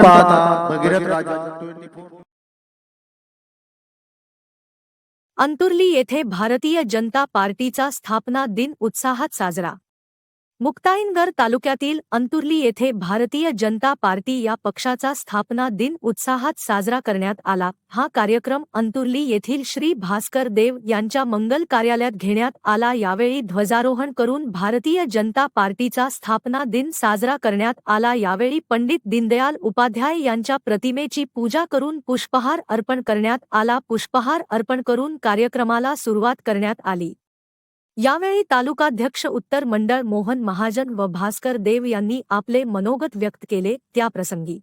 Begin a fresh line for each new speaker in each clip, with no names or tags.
पाहता भगीरथ राजा 24।
अंतुर्ली येथे भारतीय जनता पार्टीचा स्थापना दिन उत्साहात साजरा। मुक्ताईनगर तालुक्यातील अंतुर्ली येथे भारतीय जनता पार्टी या पक्षाचा स्थापना दिन उत्साहात साजरा करण्यात आला। हा कार्यक्रम अंतुर्ली येथील श्री भास्कर देव यांच्या मंगल कार्यालयात घेण्यात आला। यावेळी ध्वजारोहण करून भारतीय जनता पार्टीचा स्थापना दिन साजरा करण्यात आला। यावेळी पंडित दीनदयाल उपाध्याय यांच्या प्रतिमेची पूजा करून पुष्पहार अर्पण करण्यात आला। पुष्पहार अर्पण करून कार्यक्रमाला सुरुवात करण्यात आली। यावेळी तालुकाध्यक्ष उत्तर मंडळ मोहन महाजन व भास्कर देव यांनी आपले मनोगत व्यक्त केले। त्याप्रसंगी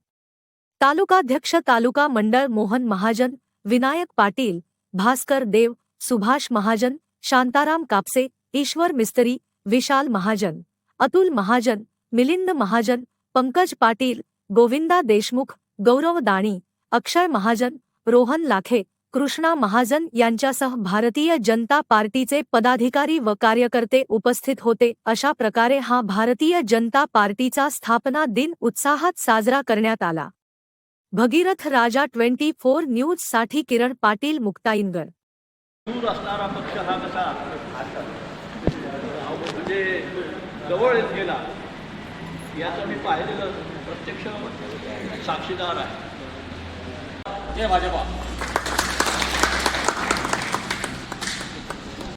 तालुकाध्यक्ष तालुका मंडळ मोहन महाजन, विनायक पाटील, भास्कर देव, सुभाष महाजन, शांताराम कापसे, ईश्वर मिस्त्री, विशाल महाजन, अतुल महाजन, मिलिंद महाजन, पंकज पाटील, गोविंदा देशमुख, गौरव दाणी, अक्षय महाजन, रोहन लाखे, कृष्णा महाजन यांच्यासह भारतीय जनता पार्टीचे पदाधिकारी व कार्यकर्ते उपस्थित होते। अशा प्रकारे हा भारतीय जनता पार्टीचा स्थापना दिन उत्साहात साजरा करण्यात आला। भगीरथ राजा 24 न्यूज साठी किरण पाटील, मुक्ताईनगर।
दूर असणारा पक्ष हा कसा म्हणजे जवळ येत गेला याचं मी पाहिलेलं प्रत्यक्ष साक्षीदार आहे। जय भाजपा।